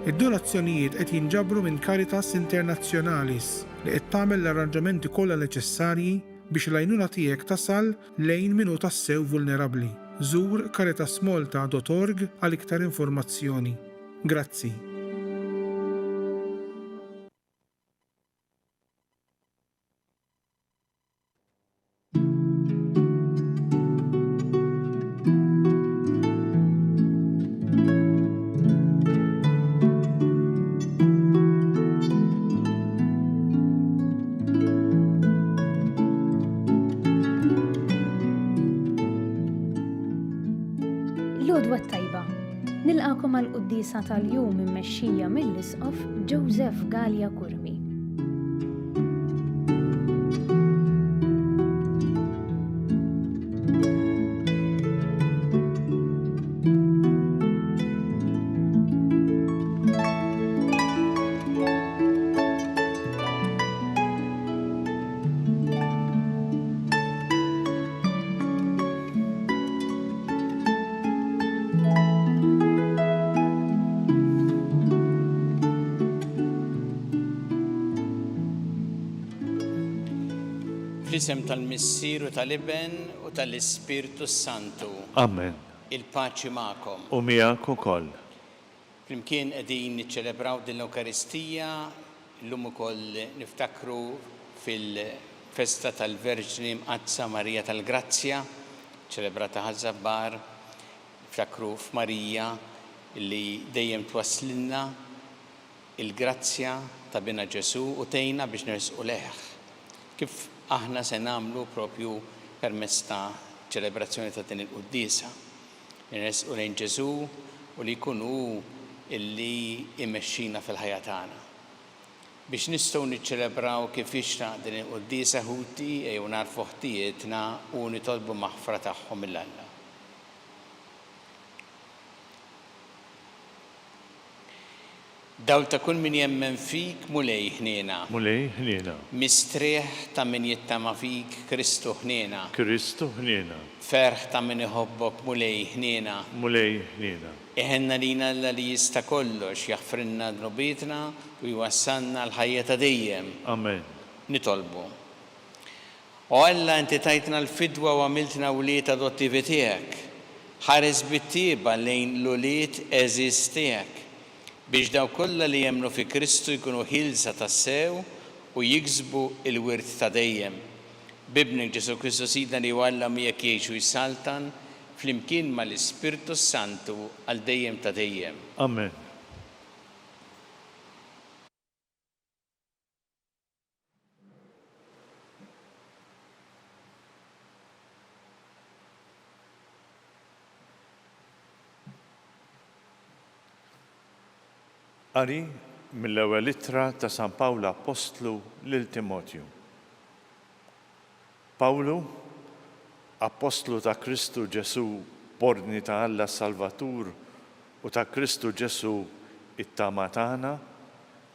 Id-donazzjonijiet qed jinġabru minn Caritas Internationalis li qed tagħmel l-arranġamenti kollha neċessarji biex l-għajnuna tiegħek tasal lejn min hu tassew vulnerabbli. Żur caritasmalta.org għal iktar informazzjoni. Grazzi. L-għodwa tajba, nilqakom għal-quddisa tal-jum immexxija mill-Isqof Joseph Gallia Kurmi. Fl-isem tal-Missier u tal-Iben u tal-Ispirtu Santu. Amen. Il-paċi magħkom. U miegħek ukoll. Flimkien qegħdin niċċelebraw din l-Ewkaristija, llum ukoll niftakru fil-festa tal-Verġni Mqazza Marija tal-Grazzja, ċelebrata ħażabbar, niftakru f'Marija li dejjem twaslilna il-grazzja ta' bina Ġesu u tgħinna biex nersqu leħ. Kif aħna se nagħmlu propju permezz ta' ċelebrazzjoni ta' din il-quddisa. Nersqu lejn Ġesu u li jkun hu illi immexxina fil-ħajja tagħna. Biex nistgħu niċċelebraw kif ixtaq din il-quddisa ħuti ejjew narfu ħtijietna u nitolbu maħfra tagħhom mill-Alla. Dawl ta' kull min jemmen fik mulej ħniena. Mulej ħniena. Mistrieħ ta' min jittama fik Kristu ħniena. Kristu ħniena. Ferħ ta' min iħobbok mulej ħniena. Mulej ħniena. Iħenna lina Alla li jista' kollox jaħfrinna dnubitna u jwassalna l-ħajja ta' dejjem. Amen. Nitolbu. U Alla inti tajtna l-fidwa u għamiltna wliet adottivi tiegħek. Ħares bit-tieba lejn l-uliet eżiż tiegħek biex daw kollha li jemmnu fi Kristu jkunu ħilsa tas-sew u jiksbu il-wirt ta' dejjem. Bibnek Ġesu Kristu Sidna li Alla miegħek jgħixu jsaltan flimkien mal-Ispirtu Santu għal dejjem ta' dejjem. Amen. Qari mill-ewwel ittra ta' San Pawlu Apostlu lil Timotju. Pawlu, Apostlu ta' Kristu Ġesu, bordni ta' Alla Salvatur u ta' Kristu Ġesu it-tama tagħna,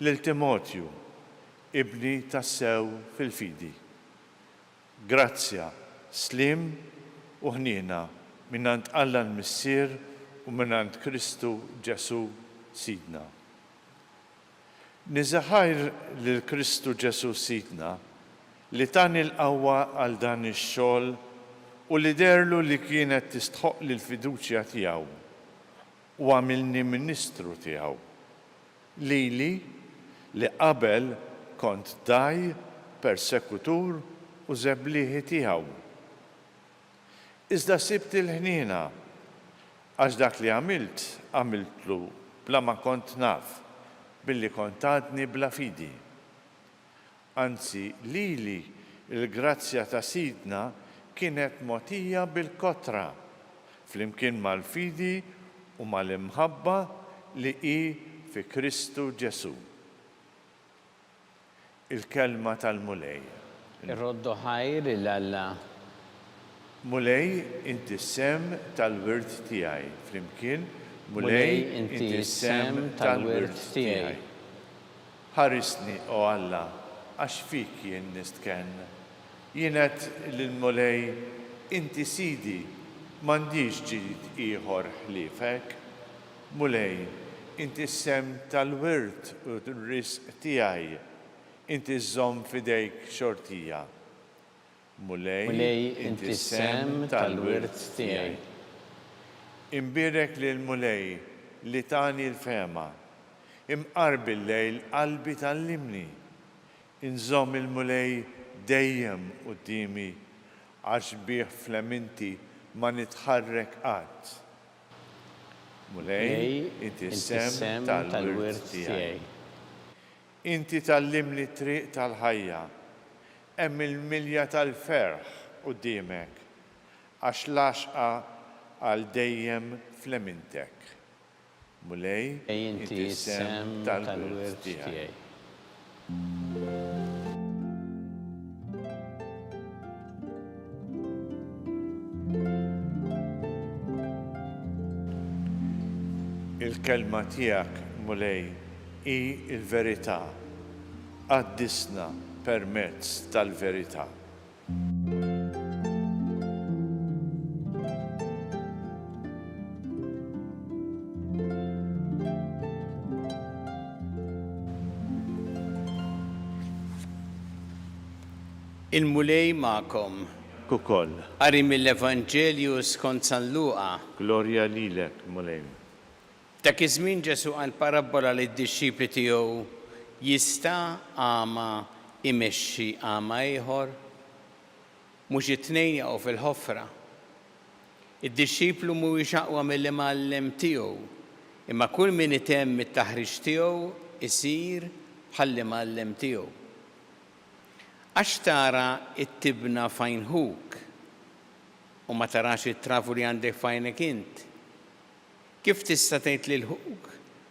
lil Timotju, ibni tas-sew fil-fidi. Grazzja, slim u ħniena minnant Alla l-Missier u minnant Kristu Ġesu Sidna. Niżaħajr lil Kristu Ġesu Sidna li tani l-qawwa għal dan ix-xogħol u li derlu li kienet tistħoq lil fiduċja tiegħu u għamilni ministru tiegħu. Lili li qabel kont daj, persekutur u żebblieħi tiegħu. Iżda sibt il-ħniena għax dak li għamiltlu bla ma kont naf, billi kontadni bla fidi. Anzi, lili il-grazzja ta' Sidna kienet motija bil-kotra, flimkien mal-fidi u mal-imħabba li hi fi Kristu Ġesu. Il-kelma tal-mulej. Irroddu ħajr il-Alla. Mulej inti sem tal-wirt tiegħi, flimkien Mulej inti sem tal-wirt tiegħi. Ħarisni o Alla, għax fik jien nistkenn. Jienet lil-mulej inti sidi m'għandix ġid ieħor ħliefek. Mulej inti sem tal-wirt u r-risq tiegħi, inti żomm fidejk xortija. Mulej, inti sem tal-wirt tiegħi. Imbirek lil Mulej li tani l-fema, imqarbi l-lejl qalbi tal-limni, inżomm il-Mulej dejjem qudiemi għax bih fleminti ma nitħarrek qatt. Mulej, inti sem tal-wirt tiegħi. Inti tallimni triq tal-ħajja, hemm il-milja tal-ferħ qudiemek, għax laxqa għal dejjem flemintek. Mulej, inti sem tal-wirt tiegħi. Il-kelma tiegħek, Mulej, hi l-verità, għaddisna permezz tal-verità. Il-Mulej ma'kom. Kukoll, Qari mill-Evanġelju skont San Luqa. glorja lilek, Mulej. Dak iż-żmien Ġesu qal parabola lid-dixxipli tiegħu jista' għama imexxi għama ieħor, mhux it-tnejn jaqgħu fil-ħofra. Id-dixxiplu mhuwiex aqwa mill-imgħallem tiegħu, imma kull min itemm it-taħriġ tiegħu isir bħall-imgħallem tiegħu. Għax tara t-tibna fajnħuk u ma tarax it-trafu li għandek fajnek int. Kif tista' tgħid lil ħuk?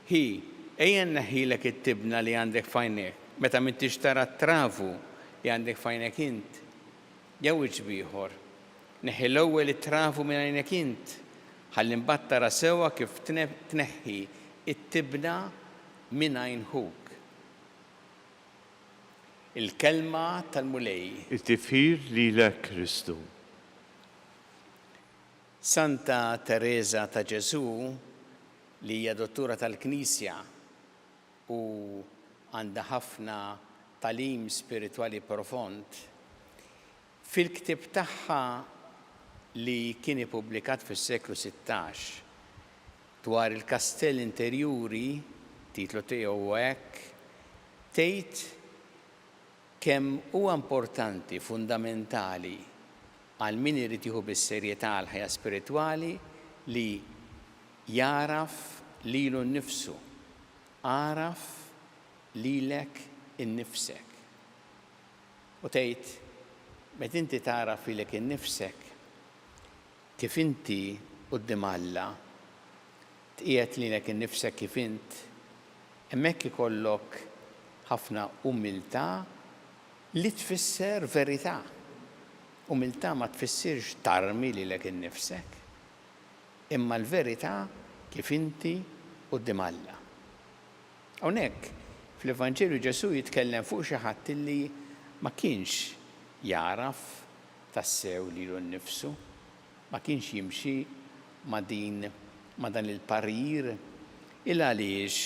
Hi, ejja nneħħilek it-tibna li għandek fajnek, meta m'intix tara t-trafu li għandek fajnek int. Jew ieħor, neħħi l-ewwel it-trafu minn għajnek int, ħalli mbagħad tara sewwa kif tneħħi it-tibna minn għajn ħuk. Il-kelma tal-Mulej. It-tifħir lilek, Kristu. Santa Teresa ta' Ġesu li hija dottura tal-Knisja u għandha ħafna talim spiritwali profond. Fil-ktib tagħha li kien ippubblikat fis-seklu 16 dwar il-kastell interjuri, titlu tiegħu hekk, tgħid kemm huwa importanti, fundamentali għal min irid jieħu bis-serjetà l-ħajja spiritwali li jaraf lilu nnifsu, għaraf lilek innifsek. U tgħid, meta inti taraf lilek innifsek, kif inti quddiem Alla, tqiegħed lilek innifsek kif int, hemmhekk ikollok ħafna umiltà li tfisser verità. Umiltà ma tfissirx tarmi lilek innifsek, imma l-verità kif inti quddiem Alla. Hawnhekk fl-Evanġelju Ġesu jitkellem fuq xi ħadd illi ma kienx jaraf tassew lilu nnifsu, ma kienx jimxi ma dan il-parir il għaliex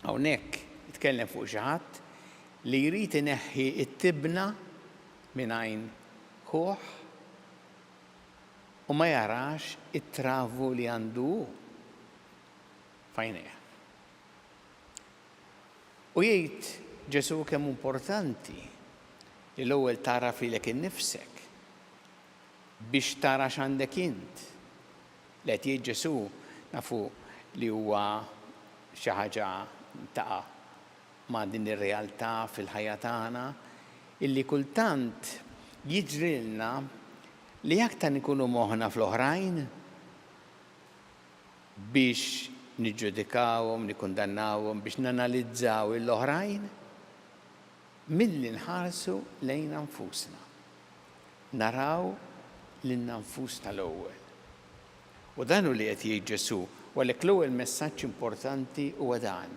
hawnhekk jitkellem fuq xi ħadd li jrid ineħħi t-tibna minn għajn ħuħ u ma jarax it-travu li għandu fajnejh. U jgħid Ġesu kemm importanti li l-ewwel taraf lilek innifsek biex tara x'għandek int. Li qed jgħid Ġesu nafu li huwa xi ħaġa taqa' ma' din ir-realtà fil-ħajja tagħna illi kultant jiġrilna li aktar ikunu moħħna fl-oħrajn biex niġġudikawhom, nikkundannawhom, biex nanalizzaw l-oħrajn milli nħarsu lejn anfusna. Naraw lilna nfusna l-ewwel. U dan hu li qed jgħid Ġesu, u għalhekk l-ewwel messaġġ importanti huwa dan.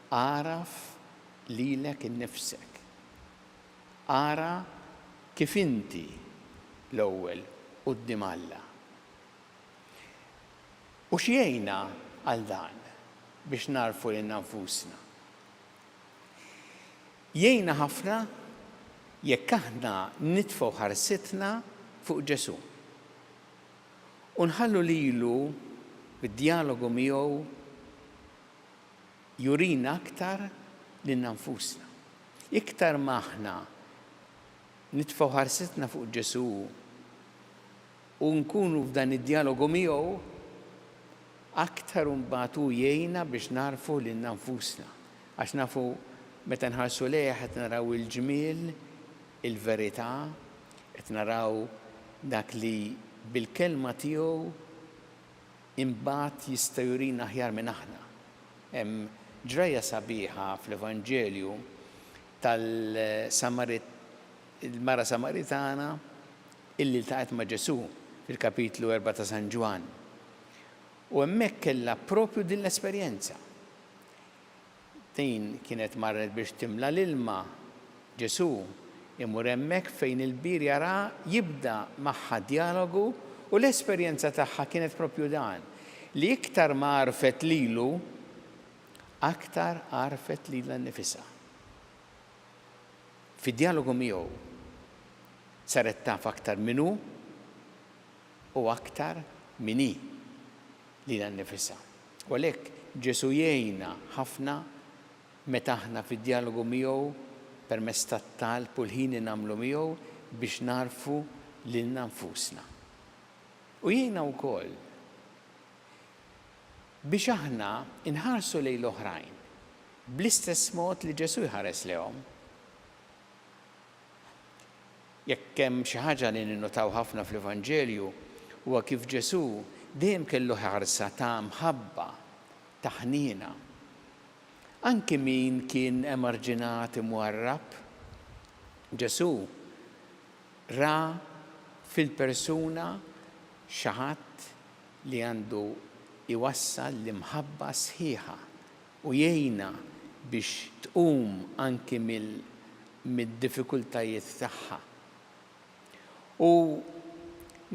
Għaraf lilek innifsek. Ara kif inti l-ewwel quddiem Alla. U x'jgħinna għal dan? biex narfu lil nfusna. Jgħinna ħafna jekk aħna nitfgħu ħarsitna fuq Ġesu u nħallu lilu bid-dialogu miegħu jurina aktar lil nfusna. Iktar ma aħna nitfgħu ħarsitna fuq Ġesu u nkunu f'dan id-dialogu miegħu, aktar mbagħad hu jgħinna biex narfu lil nfusna. Għax nafu meta nħarsu lejh qed naraw il-ġmiel, il-verità, qed naraw dak li bil-kelma tiegħu imbagħad jista' jurina aħjar minn aħna. Hemm ġraja sabiħa fl-Evanġelju il-mara Samaritana illi ltaqet ma' Ġesu fil-kapitlu 4 ta' San Ġwan. U hemmhekk kellha proprju din l-esperjenza. Din kienet marret biex timla l-ilma. Ġesu imur hemmhekk fejn il-bir jara jibda magħha dialogu u l-esperjenza tagħha kienet proprju dan. Li iktar ma għarfet lilu, aktar għarfet lilha nnifisha. Fid-dialogu miegħu saret taf aktar minnu u aktar minni lilha nnifisha. U għalhekk Ġesu jgħinna ħafna meta aħna fid-dialogu miegħu permezz tat-talb u l-ħin nagħmlu miegħu biex narfu lilna nfusna. U jgħinna wkoll biex aħna inħarsu lejn l-oħrajn bl-istess mod li Ġesu jħares lehom. Jekk hemm xi ħaġa li ninnotaw ħafna fl-Evanġelju huwa kif Ġesu dejjem kellu ħarsa ta' mħabba ta' ħniena. Anki min kien emarġinat imwarrab, Ġesu ra fil-persuna xi ħadd li għandu iwassal l-imħabba sħiħa u jgħinna biex tqum anki mid-diffikultajiet tagħha. U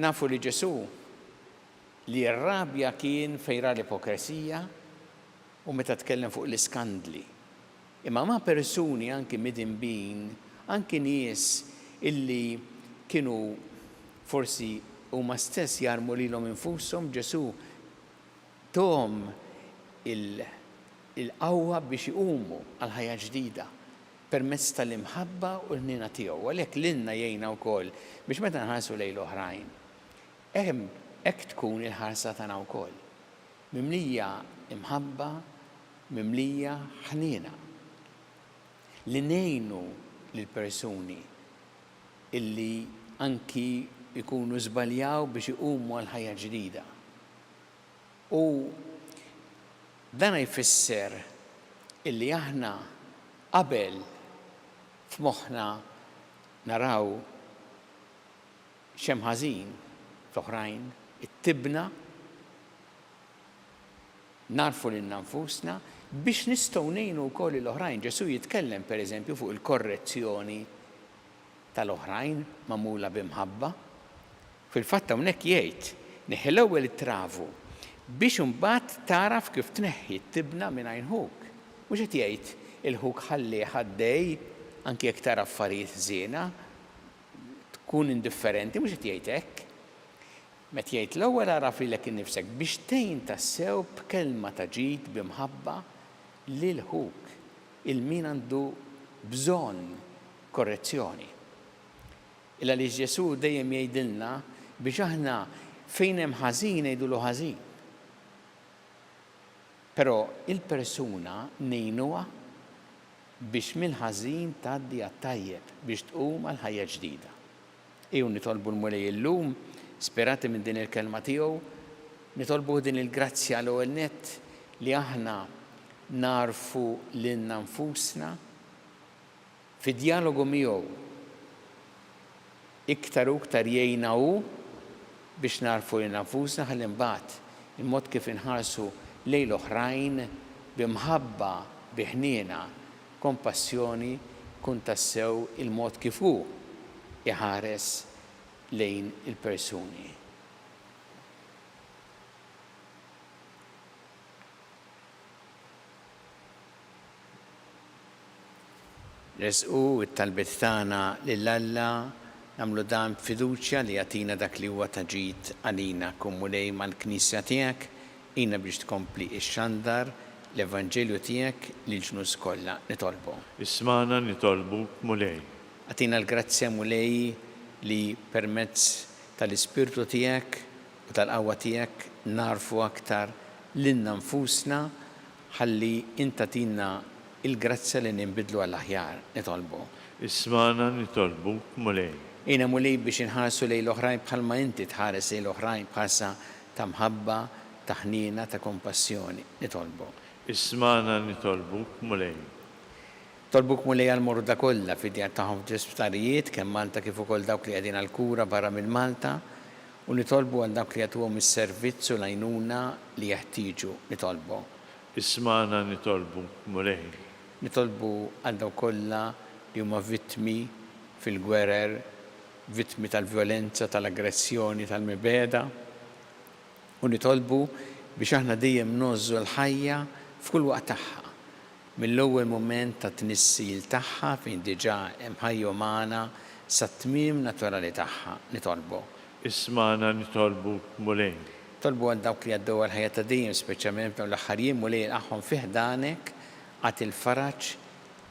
nafu li Ġesu li r-rabja kien fejra l-ipokresija u meta tkellem fuq l-iskandli. Imma ma' persuni anki midinbin, anki nies illi kienu forsi huma stess jarmu lilhom infushom, Ġesu tom il-qawwa biex iqumu għal ħajja ġdida permezz tal-imħabba u l-ħniena tiegħu. Għalhekk lilna jgħinna wkoll biex meta nħarsu lejn l-oħrajn. Hekk tkun il-ħarsa tagħna wkoll. Mimlija imħabba, mimlija ħniena. Li ngħinu lill-persuni illi anki ikunu żbaljaw biex iqumu għal ħajja ġdida. U dan jfisser illi aħna qabel f'moħħna naraw xemm ħażin fl-oħrajn, ittibna narfu lil nfusna biex nistgħu ngħinu wkoll l-oħrajn. Ġesu jitkellem pereżempju fuq il-korrezzjoni tal-oħrajn magħmula b'imħabba. Fil-fatt hawnhekk jgħid neħi l-ewwel it-travu biex imbagħad taraf kif tneħħi t-tibna mingħajr ħuk. Mhux qed jgħid il-ħuk ħalli ħaddej anke jekk tara affarijiet żiena tkun indifferenti, mhux qed jgħid hekk. Met jgħid l-ewwel araf lilek innifsek biex tgħin tassew b'kelma ta' ġid b'imħabba lil ħuk il-min għandu bżonn korrezzjoni. Illa li Ġesu dejjem jgħidilna biex aħna fejn hemm ħażin ngħidulu ħażin. Però il-persuna ngħinuha biex mill-ħażin tgħaddi għat-tajjeb biex tqum għal ħajja ġdida. Ejju nitolbu l-Mulej illum sperati minn din il-kelma tiegħu, nitolbu din il-grazzja l-ewwel nett li aħna narfu lilna nfusna fid-dialogu miegħu iktar u iktar jgħinna hu biex narfu lilna nfusna ħalli mbagħad il-mod kif inħarsu lejn l-oħrajn b'imħabba bi ħniena kompassjoni kun tassew il-mod kif hu iħares lejn il-persuni. resqu it-talbiet tagħna lill-Alla nagħmlu dan b'fiduċja li jagħtina dak li huwa taġid għalina kumulej mal-Knisja tiegħek jiena biex tkompli x-xandar l-Evanġelju tiegħek lill-ġnus kollha nitolbu. Ismana nitolbuk mulej. Għatina l-grazzja mulej li permezz tal-Ispirtu tiegħek u tal-qawwa tiegħek narfu aktar lilna nfusna ħalli inta tina il-grazzja li ninbidlu għall-aħjar nitolbu. Ismana nitolbuk mulej. Jiena mulej biex inħarsu lejn l-oħrajn bħalma inti tħares lejn l-oħrajn bħalsa ta' mħabba, ta' ħniena, ta' kompassjoni nitolbu. Ismana nitolbuk mulej. Tolbuk mulej għal-morda kollha fid-djar tagħhom fl-isptarijiet kemm Malta kif ukoll dawk li qegħdin għall-kura barra minn Malta u nitolbu għal dawk li jagħtuhom is-servizz u l-għajnuna li jeħtieġu nitolbu. Ismana nitolbuk mulej. Nitolbu għal dawk kollha li huma vittmi fil-gwerer, vittmi tal-vjolenza, tal-aggressjoni, tal-mibeda u nitolbu biex aħna dejjem nożżu l-ħajja f'kull waqt tagħha. Mill-ewwel mument ta' tnissil tagħha fejn diġà hemm ħajja umana sa tmiem naturali tagħha nitolbu. Ismana nitolbuk mulej. Tolbu għal dawk li għaddew għal-ħajja ta' dejjem speċjalment dawn l-aħħar jiem mulej ilqahom fih danek għat il-faraġ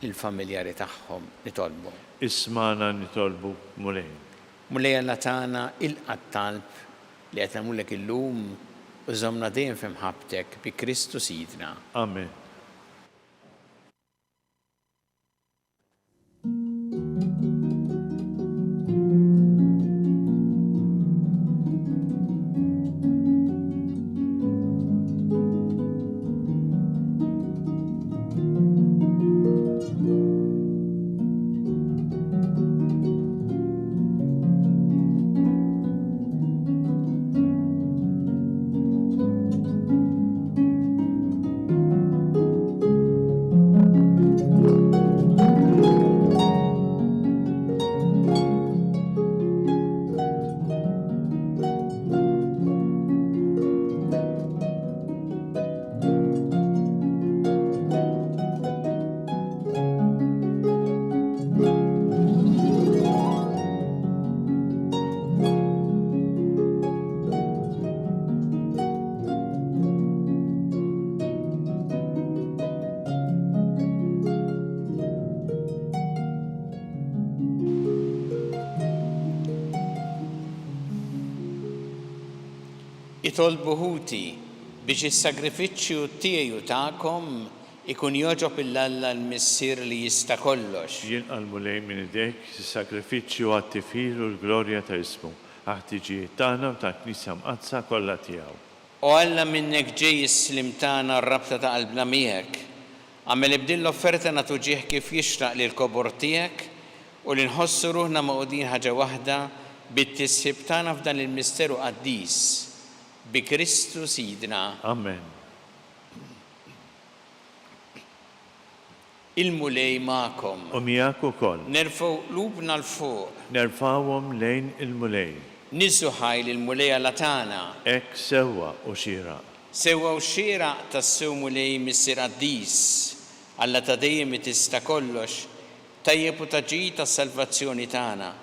il-familjari tagħhom nitolbu. Ismana nitolbuk mulej. Mulej Alla tagħna il-talb li qed nagħmlek illum u żommna dejjem f'imħabbtek bi Kristu Sidna. Amen. Itolbu ħuti biex is-sagrifiċċju tiegħi u tagħkom ikun joġob il-Alla l-Missier li jista' kollox. Jinqal mulej minn idejk is-sagrifiċċju għat-tifir u l-glorja ta' ismu. Ħtiġijiet tagħna u tal-Knisja mqazza kollha tiegħu. U Alla minnek ġej is-slim tagħna r-rabta ta' qalbna miegħek. Għamel ibdil l-offerta nagħtu ġieħ kif jixraq lil kobor tiegħek u li nħossu ruħna maqudin ħaġa waħda bit-tisħib tagħna f'dan il-misteru qaddis bi Kristu Sidna. Amen. Il-mulej ma'kom. U miegħek ukoll. Nerfgħu qlubna l-fuq. Nerfawhom lejn il-mulej. Niżu ħajl il-mulej Alla tagħna. Hekk sewwa u xieraq. Sewwa u xieraq tas-sew mulej missier qaddis. Alla ta' dejjem tista' kollox. Tajjeb u taġid tas-salvazzjoni tagħna.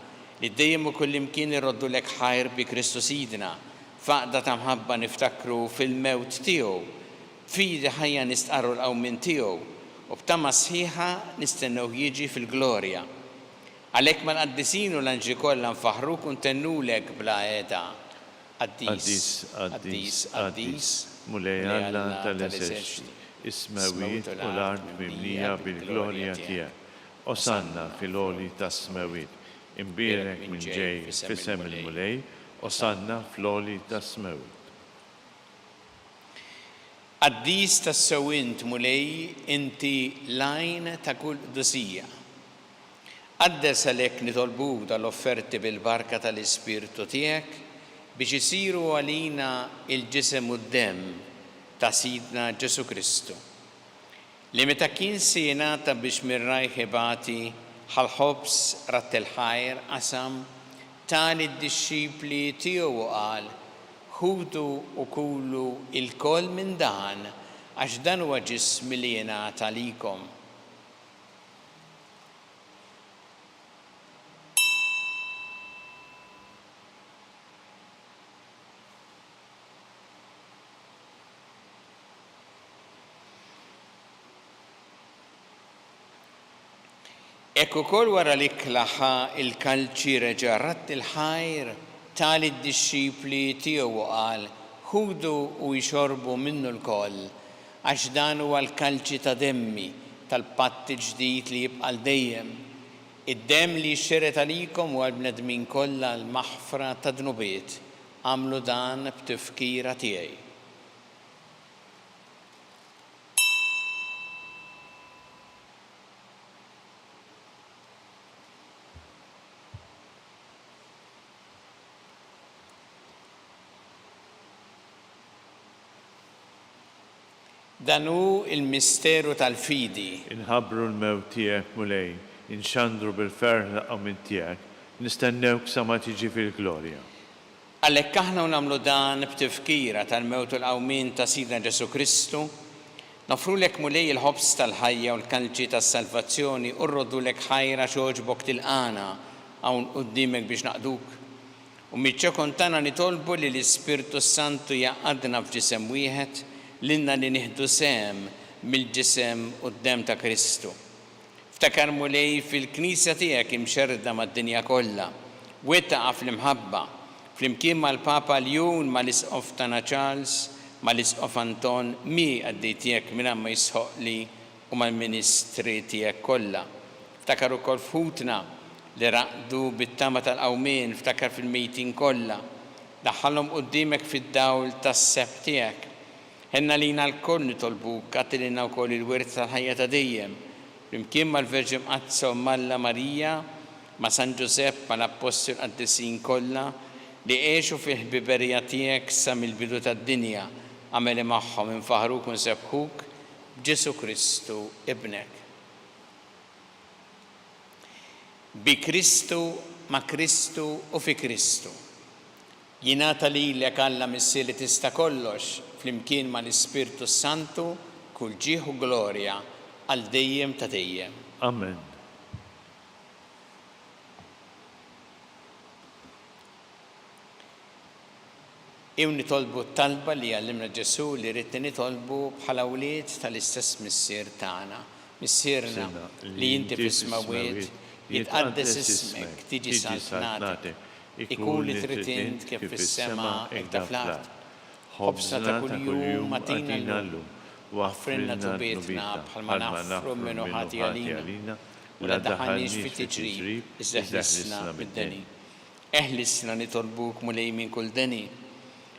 Li dejjem u kullimkien irroddu lek ħajr bi Kristu Sidna. Faqda ta' mħabba niftakru fil-mewt tiegħu. Fidi ħajja nistqarru l-qawmin tiegħu. U b'tama sħiħa nistennew jiġi fil-glorja. Għalhekk mal-qaddisin u l-anġi kollha nfaħruk u ntennulek bla qiegħda. Qaddis, mulej Alla tal-eżerċiti, is-smewit u l-art mimlija bil-glorja tiegħek. Osanna fil-għoli tas-smewit, imbierek minn ġej f'isem il-mulej, osanna fl-għoli tas-smewit. Qaddis tas-sewint mulej inti lajn ta' kull qdusija. Qaddes għalhekk nitolbuk dal-offerti bil-barka tal-Ispirtu tiegħek biex isiru għalina il-ġisem u d-demm ta' Sidna Ġesu Kristu. Li meta kien jingħata biex mir-rajħ ibati ħal-ħobs rat il-ħajr qasam tali d-dixxipli tiegħu qal ħudu u kulu il-koll minn dan, għax dan huwa ġismi li jingħata likom. Ek ukoll wara li klaħa il-kalċi reġa' ratt il-ħajr tal id-disċipli tiegħu qal ħudu u jxorbu minnu l-koll għax dan huwa l-kalċi ta' demmi tal-patt ġdid li jibqa' dejjem. Id-demm li xxeret għalikom u għal-bnedmin kollha l-maħfra ta' dnubiet. Għamlu dan b'tifkira tiegħi. Dan hu il-misteru tal-fidi. Inħabbru l-mewt tiegħek mulej, inxandru bil-ferħ laqgħa minn tiegħek, nistennewk sa ma tiġi fil-glorja. Għalhekk aħna nagħmlu dan b'tifkira tal-mewt u l-qawmien ta' Sidna Ġesu Kristu, nofrulek mulej il-ħobs tal-ħajja u l-kalċi tas-salvazzjoni u rroddulek ħajra xogħġbok tilqana hawn quddiemek biex naqduk. U miċ-ċokon tagħna nitolbu li l-Ispirtu Santu jaqgħadna f'ġisem wieħed lilna li nieħdu sehem mill-ġisem u d-dem ta' Kristu. Ftakar mulej fil-Knisja tiegħek imxerda mad-dinja kollha, wettaqa' fl-imħabba, flimkien mal-Papa Ljun, mal-Isqof tagħna Charles, mal-Isqof Anton, mi għaddej tiegħek minn ma jisħoqli u mal-Ministri tiegħek kollha. Ftakar ukoll f'ħutna li raqdu bit-tama tal-qawmien, ftakar fil-mejtin kollha. Daħħalhom quddiemek fid-dawl tas-seb tiegħek. Ħenna lina l-koll nitolbuk għattilina wkoll il-wirt tal-ħajja ta' dejjem, flimkien mal-Verġi Mqazza u Malla Marija, ma' San Ġusepp, mal-Apostol Qaddisin kollha li għexu fil-ħbiberija tiegħek sa mill-bidu tad-dinja, għameli magħhom infaħruk u nsebħuk b'Ġesu Kristu ibnek. Bi Kristu, ma' Kristu u fi Kristu. Jingħata lilek Alla Missie li tista' kollox, flimkien mal-Ispirtu Santu, kull ġieħ u glorja għal dejjem ta' dejjem. Amen. Ew nitolbu t-talba li għallimna Ġesu li rridni nitolbu bħala wlied tal-istess missier tagħna. Missierna li inti fis-smawiet jitqaddes ismek, tiġi saltnatek, ikun li trid int kif fis-sema hekk ta' fl-art. Ħobsna ta' kuljum matina llum, waffrilna tubietna bħalma nafru minnu ħati għalina, u la daħalniex fit-tiġrib, iżda ħlisna bid-deni. Eħlisna nitolbuk mulej minn kull deni.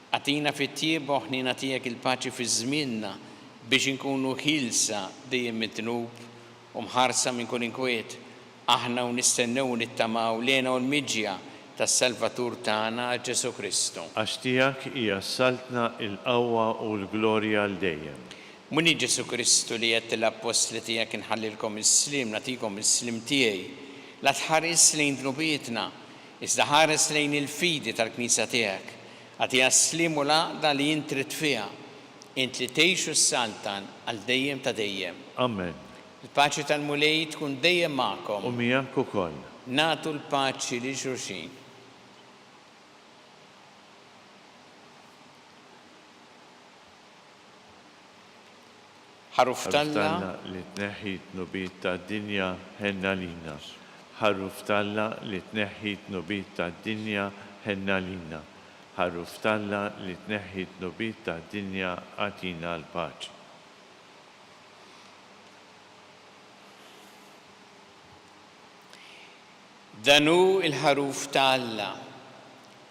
Għatina fit-tieba u ħnina tiegħek il-paċi fi żmienna biex inkunu ħilsa dejjem mit-tnub u mħarsa minn kull inkwiet. Aħna u nistennew nittamaw lena u l-miġja tas-Salvatur tagħna Ġesu Kristu. Għax tiegħek hija saltna il-qawwa u l-glorja għal dejjem. Muni Ġesu Kristu li qed l-apostli tiegħek inħallilkom is-slim, nagħtikom is-slim tiegħi. La tħares lejn dnubietna, iżda ħares lejn il-fidi tal-Knisja tiegħek. Għatija s-slim u laqda li int trid fiha, int li tgħixu s-saltan għal dejjem ta' dejjem. Amen. Il-paċi tal-mulej tkun dejjem magħkom. U miegħek ukoll. Nagħtu l-paċi li xulxin. Ħaruf Talla li tneħħi t-nubiet tad-dinja ħenna lina. Ħaruf Talla li tneħħi t-nubiet tad-dinja ħenna lina. Ħaruf Talla li tneħħi t-nubiet tad-dinja għatina l-paċi. Danu il-ħaruf ta' Alla,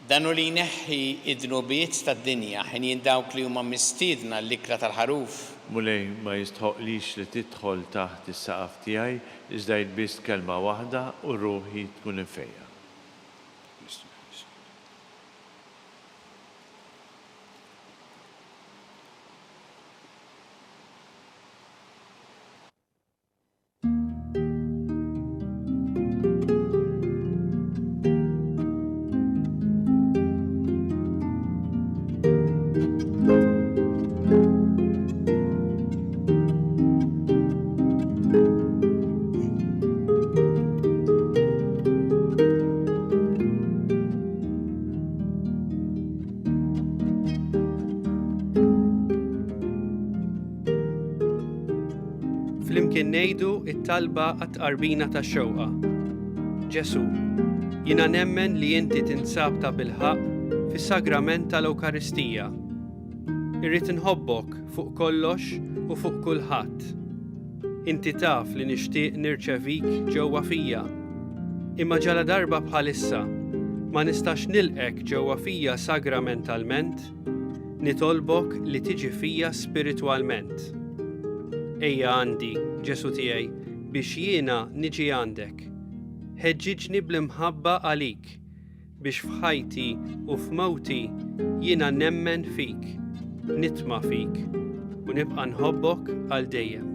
danu li jneħħi id-dnubiet tad-dinja ħin dawk li huma mistiedna l-ikra tal-ħaruf. Mulej ma jistħoqlix li tidħol taħt is-saqaf tiegħi iżda jitbiss kelma waħda u ruħi tkun infejja. flimkien ngħidu t-talba għat-tqarbina tax-xewqa. Ġesu, jiena nemmen li inti tinsab ta' bilħaq fis-sagrament tal-Ewkaristija. Irrid inħobbok fuq kollox u fuq kulħadd. Inti taf li nixtieq nirċevik ġewwa fija. Imma ġala darba bħalissa ma nistax nilqek ġewwa fija sagramentalment, nitolbok li tiġi fija spiritwalment. Ejja għandi, Ġesu tiegħi, biex jiena niġi għandek. Ħeġġiġni bl-imħabba għalik, biex f'ħajti u f'mewti jiena nemmen fik, nitma' fik u nibqa' nħobbok għal dejjem.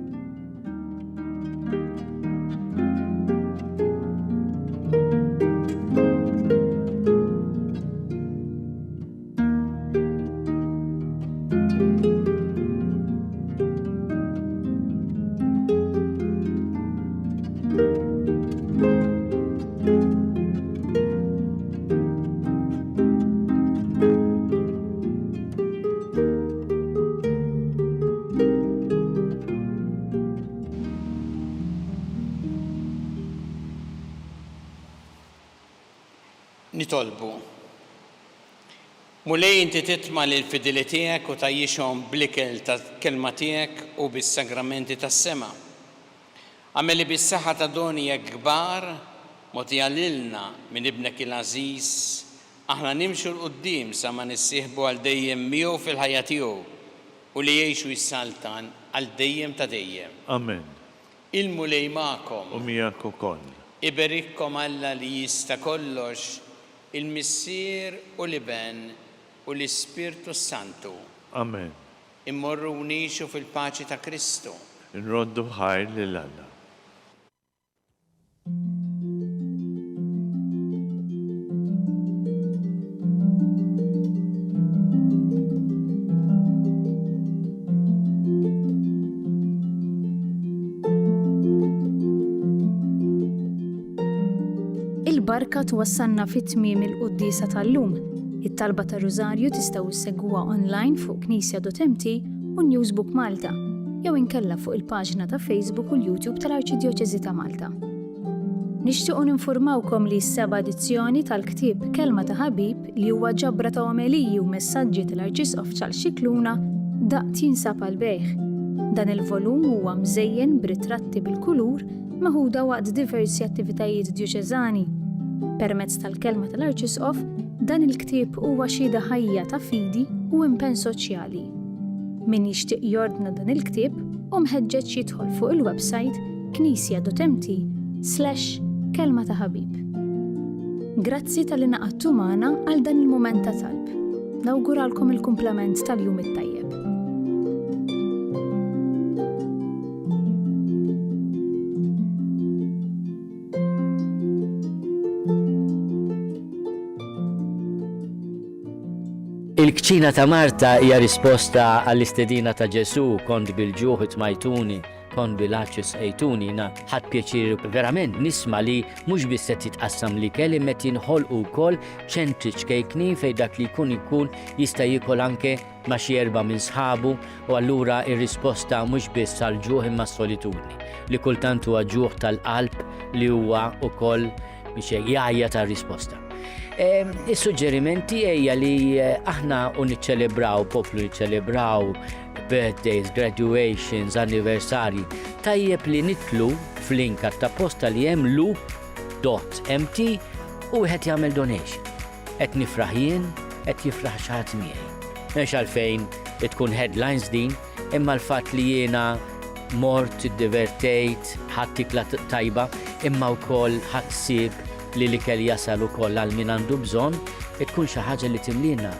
Nitolbu. Mulej inti titma' lill-fidili tiegħek u tajjixhom bl-ikel tal-kelma tiegħek u bis-sagramenti tas-sema. Għamel li bis-saħħa ta' donijek kbar, mogħtija lilna minn ibnek il-għażiż, aħna nimxu l-qudiem sa ma nissieħbu għal dejjem miegħu fil-ħajja tiegħu u li jgħixu jissaltan għal dejjem ta' dejjem. Amen. Il-mulej magħkom. U miegħek ukoll. Iberikkom Alla li jista' kollox, il-Missier u l-Iben u l-Ispirtu Santu. Amen. Immorru nixu fil-paċi ta' Kristu. Nroddu ħajr lil Alla. Il-barka twassalna fit-tmiem il-qudiesa tal-lum. It-talba ta' Rużarju tistgħu issegwuha online fuq Knisja.mt u Newsbook Malta, jew inkella fuq il-paġna ta' Facebook u l-YouTube tal-Arċidjoċeżi ta' Malta. Nixtiequ ninformawkom li s-seba' edizzjoni tal-ktieb Kelma ta' Ħabib li huwa ġabra ta' omeliji u messaġġi tal-Arċisqof Ċarles Scicluna daqt jinsab għal bejħ. Dan il-volum huwa mżejjen b'ritratti bil-kulur maħuda waqt diversi attivitajiet djuċeżani. Permezz tal-kelma tal-Arċisqof, dan il-ktieb huwa xhieda ħajja ta' fidi u impenn soċjali. Min jixtieq jordna dan il-ktieb u mħeġġeġ jidħol fuq il-website knisja.mt/kelma ta' ħabib. Grazzi tal-li naqadtu magħna għal dan il-mument ta' talb. Nawguralkom il-kumplament tal-jum it-tajjeb. Il-kċina ta' Marta hija risposta għall-istedina ta' Ġesu, kont bil-ġuħ itmajtuni, kont bil-għaċċis ejtuni, ħadd pjaċir verament nisma' li mhux biss qed jitqassam l-ikel imma jinħolqu wkoll ċentri ċkejkni fejn dak li jkun jista' jiekol anke ma' xi erba' minn sħabu u allura r-risposta mhux biss għall-ġuħ imma s-solitudni li kultant huwa ġuħ tal-qalb li huwa wkoll biex jgħajja tar-risposta. Is-suġġerimenti hija li aħna niċċelebraw, poplu niċċelebraw birthdays, graduations, anniversari. Tajjeb li nitlu f'link ta' posta li hemm loop.mt u wieħed jagħmel donation. Qed nifraħ jien, qed jifraħ xi ħadd miegħi. Mhux għalfejn tkun headlines din, imma l-fatt li jiena mort iddivertejt, ħadd tikla tajba, imma wkoll ħadd sieb li l-ikel jasal ukoll għal min għandu bżonn, tkun xi ħaġa li timlina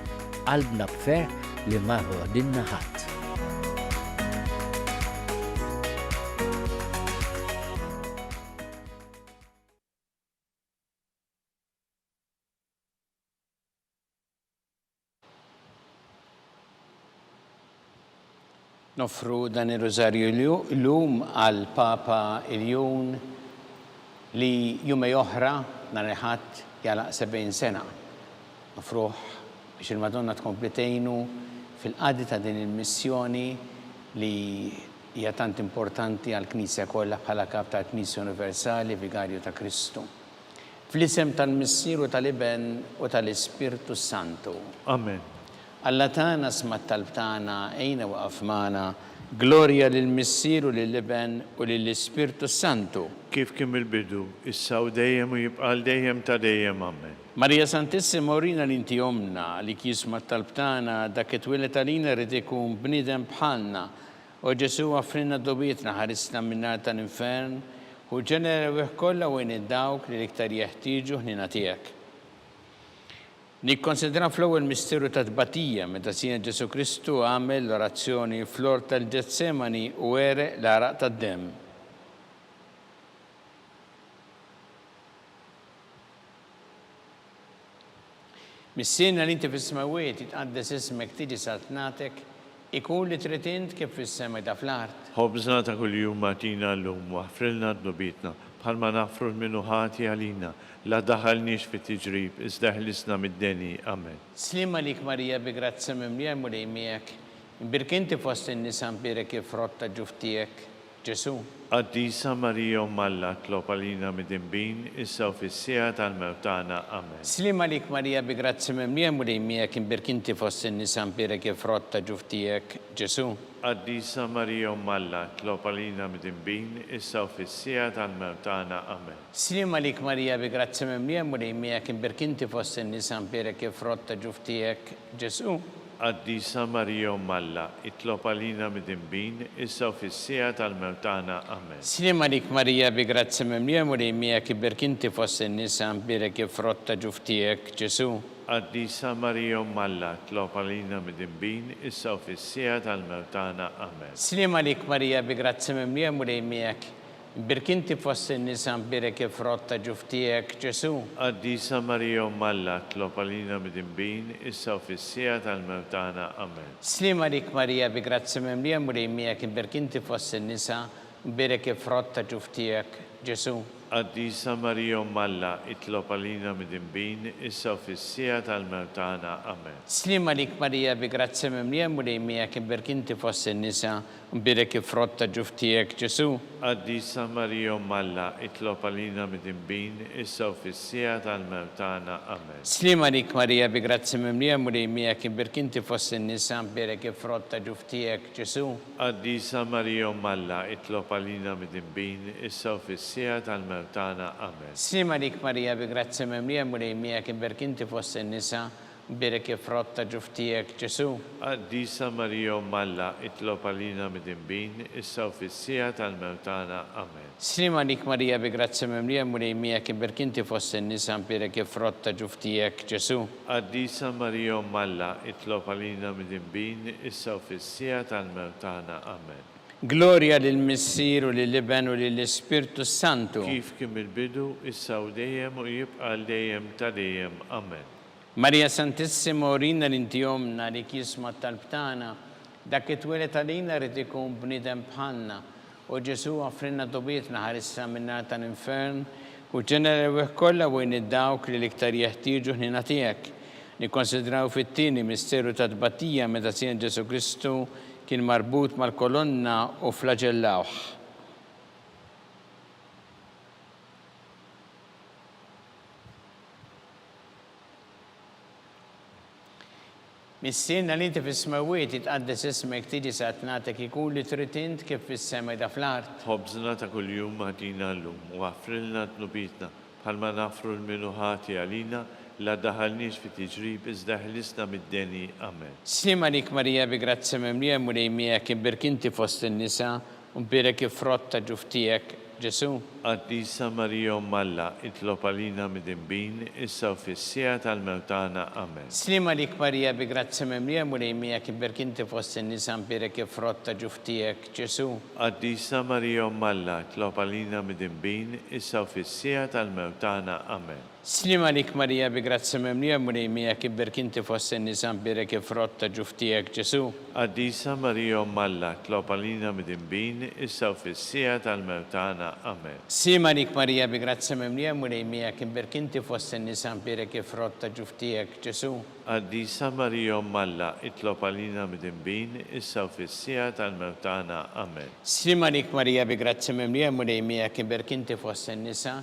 qalbna b'ferħ li ma ħodilna ħadd. Nofru dan ir-Rożarju llum għal Papa Iljun li jumej oħra nhar il-Ħadd jalaq 70 sena. Nofruh biex il-Madonna tkompli tgħinu fil-qadi ta' din il-missjoni li hija tant importanti għall-Knisja kollha bħala kap tal-Knisja Universali Vigarju ta' Kristu. Fl-isem tal-Missieru tal-Iben u tal-Ispirtu Santu. Amen. Alla tagħna smat talb tagħna ejna waqaf magħna, glorja lill-Missieru lill-Iben u lill-Ispirtu Santu. Kif kim il-bidu, issa u dejjem u jibqal dejjem ta' dejjem. Amen. Marija Santissima urina l-inti omna li kisma talb tagħna dak it-twilet għalina rid ikun bniedem bħalna. U Ġesu għafrinna dobietna ħarisna minnar tal-infern u ġenera kollha u id-dawk li l-iktar jeħtieġu ħnina tiegħek. Nikkonsidra fl-ewwel misteru ta' tbatija meta sien Ġesu Kristu għamel l-orazzjoni fl-ort tal-Ġetsemani u ereq l-araq tad-demm. Mis-sena li inti fis-smawiet jitqaddes ismek tiġi saltnatek, ikun li trid int kif fis-sema da fl-art. Ħobżna ta' kuljum matina l-lum, waħfrilna d-nubitna, bħalma nafru l-minuħati għalina, la daħalniex fit tiġrib, iżda ħlisna mid-deni. Amen. Slima lik Marija bi grazza mimlija u lejmiek, imbirkinti fost in-nisa mbirek kif rotta ġuftijek, Ġesu. Addisa Marija Malla tlob għalina mid-imbin, issa u fis-sija tal-mewtana. Amen. Slima lik Marija bi grazza mimlija u lejmiek, imbirkinti fost in-nisa mbirek kif rotta ġuftijek, Ġesu. Addisa Marija Malla tlob għalina mid-imbin, issa u fis-sija tal-mewtana. Amen. Slima lik Marija bi grazza mimlija u lejmiek, imbirkinti fost in-nisa mbirek kif rotta ġuftijek, Ġesu. Addisa Marija Malla itlob għalina mid-imbin, issa u fis-sija tal-mewtana. Amen. Slima lik Marija bi grazza mimlija u lejmiek, imbirkinti fost in-nisa mbirek kif rotta ġuftijek, Ġesu. Addisa Marija Malla tlob għalina mid-imbin, issa u fis-sija tal-mewtana. Amen. Slima lik Marija bi grazza mimlija u lejmiek, imbirkinti fost in-nisa mbirek kif rotta ġuftijek, Ġesu. Addisa Marija Malla tlob għalina mid-imbin, issa u fis-sija tal-mewtana. Amen. Slima lik Marija bi grazza mimlija u lejmiek, imbirkinti fost in-nisa mbirek kif rotta ġuftijek, Ġesu. Addisa Marija Malla itlob għalina mid-imbin, issa u fis-sija tal-mewtana. Amen. Slima lik Marija bi grazza mimlija u lejmiek, imbirkinti fost in-nisa mbirek kif rotta ġuftijek, Ġesu. Addisa Marija Malla itlob għalina mid-imbin, issa u fis-sija tal-mewtana. Amen. Slima lik Marija bi grazza mimlija u lejmiek, imbirkinti fost in-nisa mbirek kif rotta ġuftijek, Ġesu. Addisa Marija Malla itlob għalina mid-imbin, issa u fis-sija tal-mewtana. Amen. Slima lik Marija bi grazza mimlija u lejmiek, imbirkinti fost in-nisa mbirek kif rotta ġuftijek, Ġesu. Addisa Marija Malla itlob għalina mid-imbin, issa u fis-sija tal-mewtana. Amen. Slima lik Marija bi grazza mimlija u lejmiek, imbirkinti fost in-nisa mbirek kif rotta ġuftijek, Ġesu. Addisa Marija Malla itlob għalina mid-imbin, issa u fis-sija tal-mewtana. Amen. Glorja lill-Missieru lill-Iben u lill-Ispirtu Santu. Kif kim il-bidu, issa u dejjem u jibqal dejjem ta' dejjem. Amen. Marija Santissima urina l-inti omna li kisma talb tagħna, dak it-twilet għalina rid ikun bniedem bħalna. U Ġesu għafrinna dobietna ħarisna minnar tal-infern u ġenera kollha u id-dawk li l-iktar jeħtieġu ħnina tiegħek. Nikkonsidraw fit-tieni misteru ta' tbatija meta sien Ġesu Kristu kien marbut mal-kolonna u flagellawh. Mis-sena li inti fis-smawiet jitqaddes ismek tiġi satnatek ikun li trid int kif fis-sema da fl-art. Ħobżna ta' kuljum matina l-lum, u għafrilna d-nubitna, bħalma nafru l-minuħati għalina, la daħalniex fit tiġrib, iżda ħlisna mid-deni. Amen. Slima lik Marija bi grazza mimlija u lejmiek, imbirkinti fost in-nisa u mbirek kif rotta ġuftijek, Ġesu. Addisa Marija Malla itlob għalina mid-imbin, issa u fis-sija tal-mewtana. Amen. Slima lik Marija bi grazza mimlija u lejmiek, imbirkinti fost in-nisa mbirek kif rotta ġuftijek, Ġesu. Addisa Marija Malla itlob għalina mid-imbin, issa u fis-sija tal-mewtana. Amen. Slima lik Marija bi grazza mimlija u lejmiek, imbirkinti fost in-nisa mbirek kif rotta ġuftijek, Ġesu. Addisa Marija Malla itlob għalina mid-imbin, issa u fis-sija tal-mewtana. Amen. Sima lik Marija bi grazia mimlija mulejmija kim berkinti fost in-nisa mpirek kif ta' ġuftijek Ġesu. Addisa Marija Malla, itlob għalina mid-imbin, issa u fissija tal-mewtana. Amen. Sima lik Marija bi grazia mimlija mulejmija kim berkinti fost in-nisa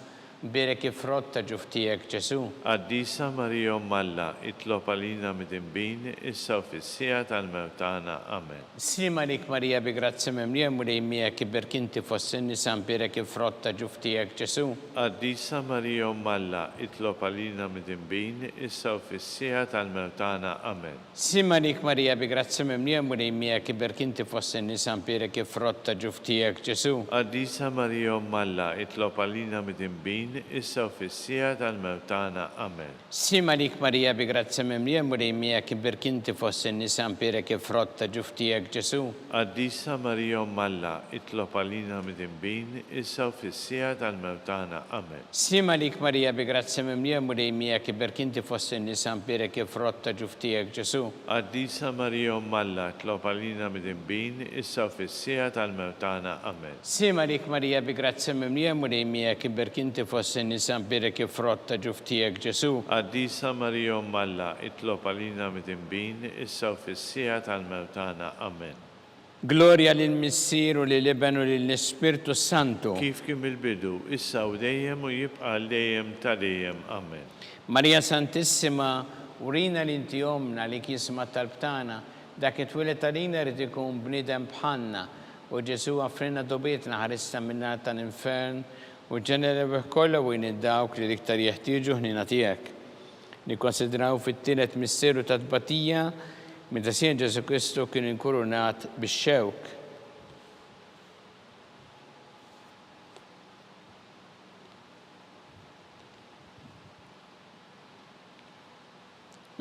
mpirek kif ta' ġuftijek Ġesu. Addisa Marija Malla, itlob għalina mid-imbin, issa u fissija tal-mewtana. Amen. Sima lik Marija bi grazia mimlija mulejmija kim berkinti fost in-nisa mpirek kif ta' ġuftijek Ġesu. Addisa Marija Malla, itlob għalina mid-imbin, issa u fissija tal-mewtana. Amen. Sima lik Marija bi grazia mimlija mulejmija kim berkinti fost in-nisa mpirek kif ta' ġuftijek Ġesu. Addisa Marija Malla, itlob għalina mid-imbin, issa u fissija tal-mewtana. Amen. Sima lik Marija bi grazia mimlija mulejmija kim berkinti fost in-nisa mpirek kif ta' ġuftijek Ġesu. Addisa Marija Malla, itlob għalina mid-imbin, issa u fissija tal-mewtana. Amen. Sima lik Marija bi grazia mimlija mulejmija kim berkinti fost in-nisa mpirek kif ta' ġuftijek Ġesu. Addisa Marija Malla, itlob għalina mid-imbin, issa u fissija tal-mewtana. Amen. Sima lik Marija bi grazia mimlija mulejmija kim berkinti fost in-nisa mpirek kif ta' ġuftijek Ġesu. Addisa Marija Malla, itlob għalina mid-imbin, issa u fissija tal-mewtana. Amen. Gloria lill-Missier u lill-Iben u lill-Ispirtu Santu. Kif kien il-bidu, issa u dejjem u jibqa' dejjem ta' dejjem. Amen. Marija Santissima, urina li inti omna li kisma talbtana, dak it-twilet għalina rrid ikun bniedem bħalna u Ġesu għafrina dobietna ħarissa minna tal-infern u ġenera kollha u id-dawk li iktar jeħtieġu ħnina tiegħek. Nikkonsidraw fit-tielet misseru ta' tbatija meta sien Ġesu Kristu kien inkurunat bix-xewk.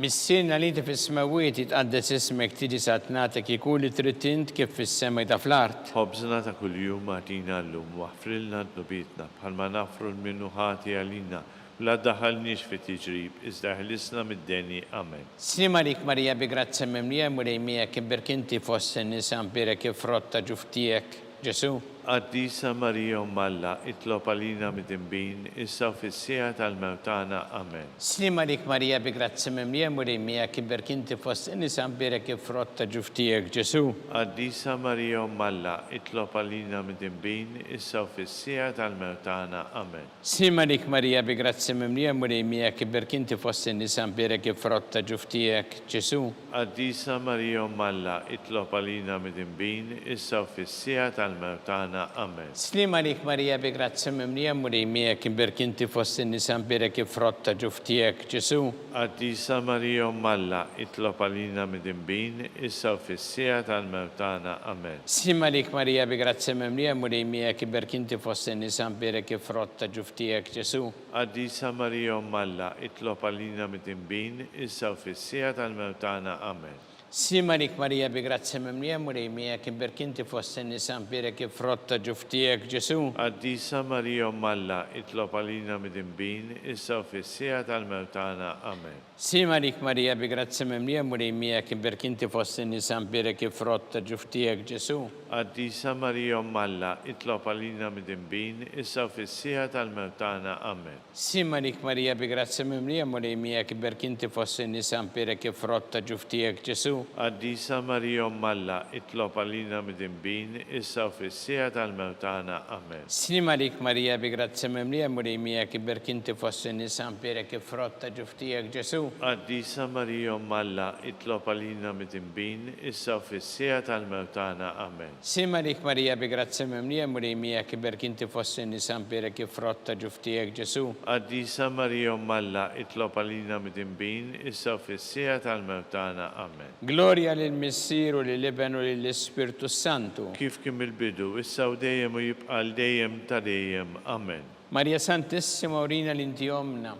Missirna li inti fis-smawiet jitqaddes ismek tiġi sa tnatek ikun li trid int kif fis-sema ta' fl-art. Ħobżna ta' kuljum għatina llum waħfrilna d-nubitna bħalma nafru l-minnu ħati għalina la daħalniex fi tiġrib, iżda ħlisna mid-deni. Amen. Sima lik Marija bi grazia mimlija mulejmija kim berkinti fost in-nisa mpirek kif ta' ġuftijek Ġesu. Addisa Marija Malla, itlob għalina mid-imbin, issa u fissija tal-mewtana. Amen. Sima lik Marija bi grazia mimlija mulejmija kim berkinti fost in-nisa mpirek kif ta' ġuftijek Ġesu. Addisa Marija Malla, itlob għalina mid-imbin, issa u fissija tal-mewtana. Amen. Sima lik Marija bi grazia mimlija mulejmija kim berkinti fost in-nisa mpirek kif ta' ġuftijek Ġesu. Addisa Marija Malla, itlob għalina mid-imbin, issa u fissija tal-mewtana. Amen. Slima lik Marija bi grazia mimlija mulejmija kim berkinti fost in-nisa mpirek kif ta' ġuftijek Ġesu. Addisa Marija Malla, itlob għalina mid-imbin, issa u fissija tal-mewtana. Amen. Sima lik Marija bi grazia mimlija mulejmija kim berkinti fost in-nisa mpirek kif ta' ġuftijek Ġesu. Addisa Marija Malla, itlob għalina mid-imbin, issa u fissija tal-mewtana. Amen. Sima lik Marija bi grazia mimlija mulejmija kim berkinti fost in-nisa mpirek kif ta' ġuftijek Ġesu. Addisa Marija Malla, itlob għalina mid-imbin, issa u fissija tal-mewtana. Amen. Sima lik Marija bi grazia mimlija mulejmija kim berkinti fost in-nisa mpirek kif ta' ġuftijek Ġesu. Addisa Marija Malla, itlob għalina mid-imbin, issa u fissija tal-mewtana. Amen. Sima lik Marija bi grazia mimlija mulejmija kim berkinti fost in-nisa mpirek kif ta' ġuftijek Ġesu. Addisa Marija Malla, itlob għalina mid-imbin, issa u fissija tal-mewtana. Amen. Sima lik Marija bi grazia mimlija mulejmija kim berkinti fost in-nisa mpirek kif ta' ġuftijek Ġesu. Addisa Marija Malla, itlob għalina mid-imbin, issa u fissija tal-mewtana. Amen. Sima lik Marija bi grazia mimlija mulejmija kim berkinti fost in-nisa mpirek kif ta' ġuftijek Ġesu. Addisa Marija Malla, itlob għalina mid-imbin, issa u fissija tal-mewtana. Amen. Gloria lill-Missier u lill-Iben u lill-Ispirtu Santu. Kif kien il-bidu, issa u dejjem u jibqa' dejjem ta' dejjem. Amen. Marija Santissima, urina li inti omna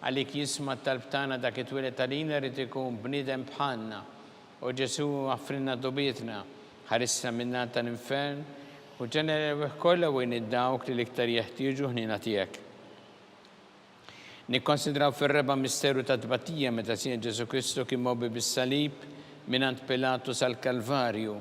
għalik jisma talbtana dak it-twilet għalina rrid ikun bniedem bħalna u Ġesu għafrinna dobietna ħarissa minna tal-infern u ġenera kollha u id-dawk li iktar jeħtieġu ħnina tiegħek. Nikkonsidraw fir-reba' misteru ta' tbatija meta sien Ġesu Kristu kien mobbi bis-salib minant Pilatus għal-Kalvarju.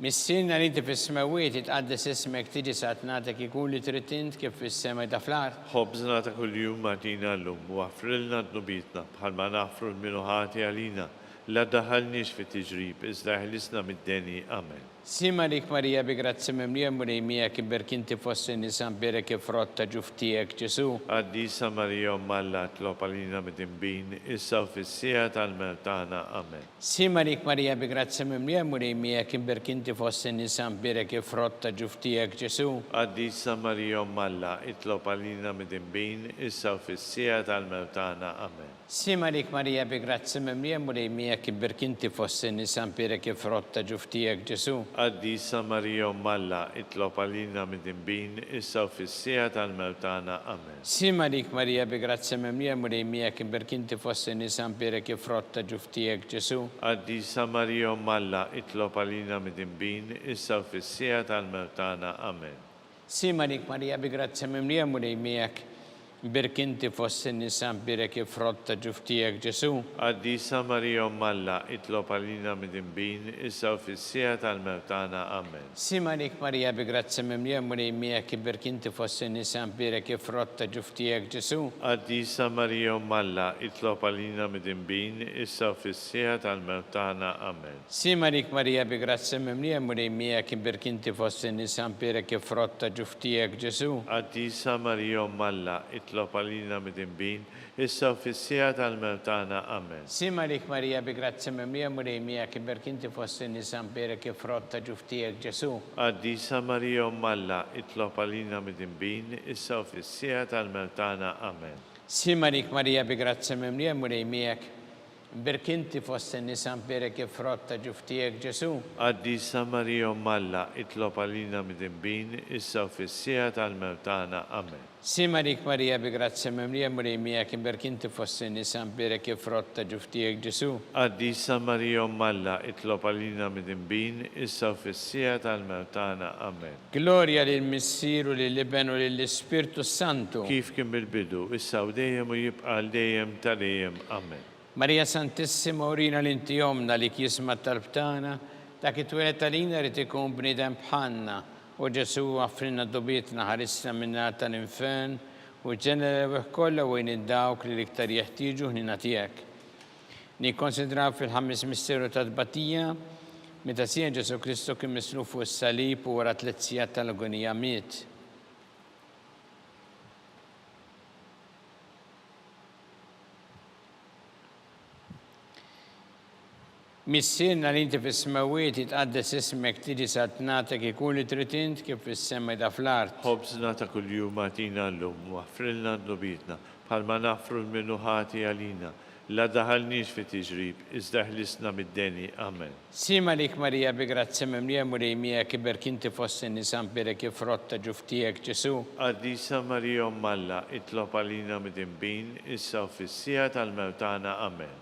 Missirna li inti fis-smawiet jitqaddes ismek tiġi satnatek ikun li trid int kif fis-sema ta' fl-art. خبزنا كل يوم اعطينا اليوم واغفر لنا ذنوبنا بحال ما نغفر المنوحات علينا لا دخلنيش في تجريب إذ أهلسنا من الدنيا آمين. Sima lik Marija bi grazzi mimlija murejmija kibberk inti fossi nisan berek frotta ġuftijek Ġesu. Addisa Maria Malla tlopalina midimbin issa ufissija tal-mertana Amen. Sima lik Marija bi grazzi mimlija murejmija kibberk inti fossi nisan berek frotta ġuftijek Ġesu. Addisa Maria Malla tlopalina midimbin issa ufissija tal-mertana Amen. Sima lik Marija bi grazzi mimlija murejmija kibberk inti fossi nisan berek frotta ġuftijek Ġesu. Addisa Maria Malla tlopalina midimbin issa ufissija tal-mertana Amen. Sima lik Marija bi grazzi mimlija murejmija kibberk inti fossi nisan berek frotta ġuftijek Ġesu. Addisa Maria Malla tlopalina midimbin issa ufissija tal-mertana Amen. Sima lik Marija bi grazzi mimlija murejmija Birkinti fossi nisan birek frotta ġuftijek Ġesu. Addisa Maria Malla tlopalina midimbin issa ufissija tal-mertana Amen. Sima lik Marija bi grazzi mimlija murejmija birkinti fossi nisan birek frotta ġuftijek Ġesu. Addisa Maria Malla tlopalina midimbin issa ufissija tal-mertana Amen. Sima lik Marija bi grazzi mimlija murejmija birkinti fossi nisan birek frotta ġuftijek Ġesu. Addisa Maria Malla tlopalina midimbin issa ufissija tal-mertana Amen. Sima lik Marija bi grazzi mimlija murejmija birkinti fossi nisan birek frotta ġuftijek Ġesu. Addisa Maria Malla tlopalina midimbin issa ufissija tal-mertana Amen. Sima lik Marija bi grazzi mimlija murejmija birkinti fossi nisan birek frotta ġuftijek Ġesu. Addisa Maria Malla tlopalina midimbin issa ufissija tal-mertana Amen. Sima lik Marija bi grazzi mimlija murejmija birkinti fossi nisan birek frotta ġuftijek Ġesu. Addisa Maria Malla tlopalina midimbin issa ufissija tal-mertana Amen. Gloria lil Missieru lil Ibn u lil Spiritu Santu. Kif kien bil-bidu, issa u dejjem u jibqa' dejjem tal-dejjem Amen. Marija Santissima urina l-inti jomna li kisma tal-btana ta' kitwelet għalina rrit ikun bnidem bħanna u Ġesu għaffrinna d-dubietna ħarissna minna tal-infern u ġenera kolla u id-dawk li liktar jeħtiġu ħnina tijek. Nikkonsidraw fil-ħamis misteru tal-batija meta sija Ġesu Kristu kien mislu fuq is-salib u wara 3 sijat tal-agonija miet. Missirna li inti fis-smawiet jitqaddes ismek tiġi satnatek ikun li trid int kif fis-sema ta' fl-art. Ħobżna ta' kuljum atina llum waħfrilna ddubitna bħalma naħfru l-minuħati għalina la daħalniex fi tiġrib iżda ħlisna mid-deni Amen. Sima lik Marija bi grazzi mimlija murejmija birkinti fossi nisan birek frotta ġuftijek Ġesu. Addisa Maria Malla tlopalina midimbin issa ufissija tal-mertana Amen.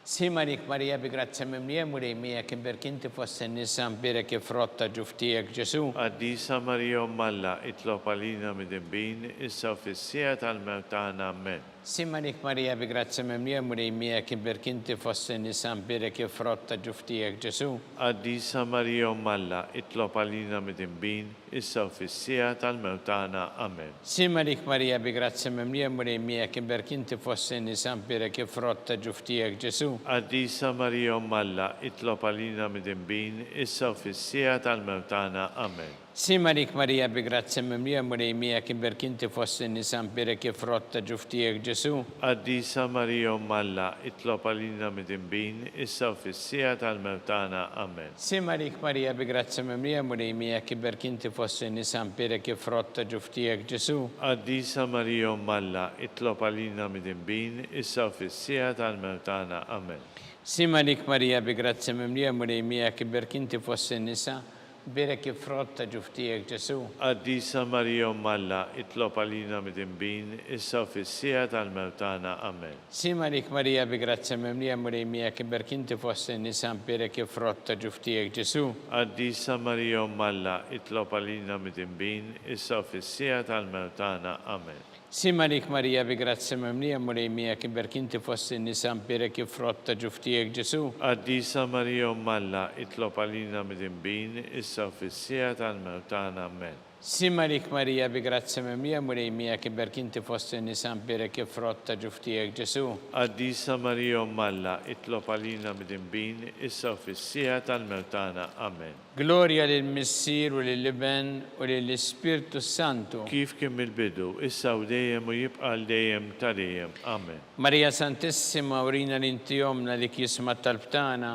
Sima lik Marija bi grazzi mimlija murejmija birkinti fossi nisan birek frotta ġuftijek Ġesu. Addisa Maria Malla tlopalina midimbin issa ufissija tal-mertana Amen. Sima lik Marija bi grazzi mimlija murejmija birkinti fossi nisan birek frotta ġuftijek Ġesu. Addisa Maria Malla tlopalina midimbin issa ufissija tal-mertana Amen. Sima lik Marija bi grazzi mimlija murejmija birkinti fossi nisan birek frotta ġuftijek Ġesu. Addisa Maria Malla tlopalina midimbin issa ufissija tal-mertana Amen. Sima lik Marija bi grazzi mimlija murejmija birkinti fossi nisan birek frotta ġuftijek Ġesu. Addisa Maria Malla tlopalina midimbin issa ufissija tal-mertana Amen. Sima lik Marija bi grazzi mimlija murejmija birkinti fossi nisan birek frotta ġuftijek Ġesu. Addisa Maria Malla tlopalina midimbin issa ufissija tal-mertana Amen. Sima lik Marija bi grazzi mimlija murejmija birkinti fossi nisan birek frotta ġuftijek Ġesu. Addisa Maria Malla tlopalina midimbin issa ufissija tal-mertana Amen. Sima lik Marija bi grazzi mimlija murejmija birkinti fossi nisan birek frotta ġuftijek Ġesu. Addisa Maria Malla tlopalina midimbin issa ufissija tal-mertana Amen. Sima lik Marija bi grazzi memlija mulejmija kiber kinti fossi nisan birek ifrotta ġuftijek Ġesu. Qaddisa Marija Ummalla, itlob għalina mid-imbin, issa u fis-sija tal-mewtana. Amen. Sima lik Marija bi grazzi memlija mulejmija kiber kinti fossi nisan birek ifrotta ġuftijek Ġesu. Qaddisa Marija Ummalla, itlob għalina mid-imbin, issa u fis-sija tal-mewtana. Amen. Gloria lill-Missir u lill-Iben u lill-Ispirtu Santu. Kif kien il-bidu, issa u dejjem u jibqa' dejjem ta' dejjem. Amen. Marija Santissima, urina l-inti jomna li kisma tal-btana,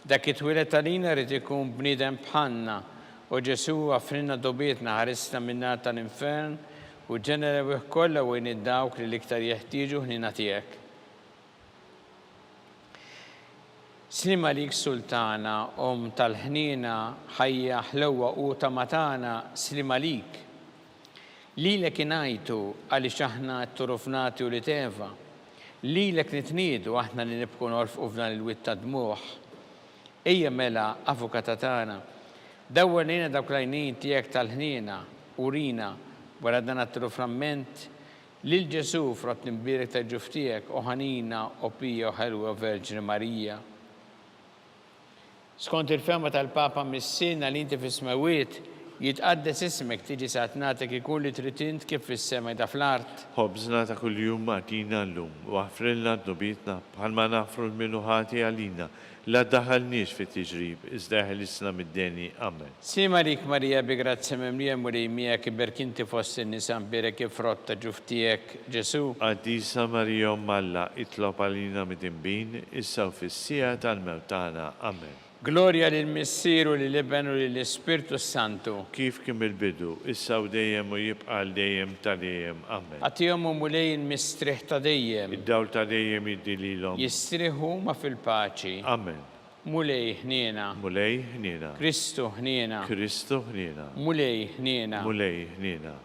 dak it-twilet għalina rrid ikun bniedem bħalna, u Ġesu għafrinna dobietna ħarisna minna tal-infern u ġenera wih kollha u id-dawk li l-iktar jeħtieġu ħnina tiegħek. Slima lik Sultana, tal-ħnina, ħajja ħlewwa u tamatana, slima lik. Lilek inajtu għaliex aħna t-turufnati u li teva. Lilek nitniedu aħna li nibku norfqu f'dan il-witta dmuħ. Ejja mela avukata tagħna. Dawwa lejna dawk l-għajnejn tiegħek tal-ħnina, urina, wara dan at-turuframent, lil Ġesu frott nimbirek tal-ġuftijek, u ħanina, u pija, u ħelwa Verġini Marija. Skont il-fema tal-Papa Missina li inti fis-smawiet, jitqaddes ismek tiġi satnatek ikun li tritint kif fis-sema da fl-art. Ħobżna ta' kuljum matina llum, u għafrilna d-nubitna bħalma nafru l-minuħati għalina, la daħalniex fit tiġrib, iżda ħelisna mid-deni. Amen. Sima lik Marija bi grazzi memlija mulejmija kiber kinti fossi nisan birek ifrotta ġuftijek Ġesu. Qaddisa Marija Ummalla, itlob għalina mid-imbin, issa u fis-sija tal-mewtana. Amen. Gloria lill-Missir u lill-Iben u lill-Ispirtu Santu. Kif kien il-bidu, issa u dejjem u jibqa' dejjem ta' dejjem. Amen. Għatihom u mulejn mistriħ ta' dejjem. Id-dawl ta' dejjem jiddililhom. Jistriħu ma fil-paċi. Amen. Mulej ħniena. Mulej ħniena. Kristu ħniena. Kristu ħniena. Mulej ħniena. Mulej ħniena.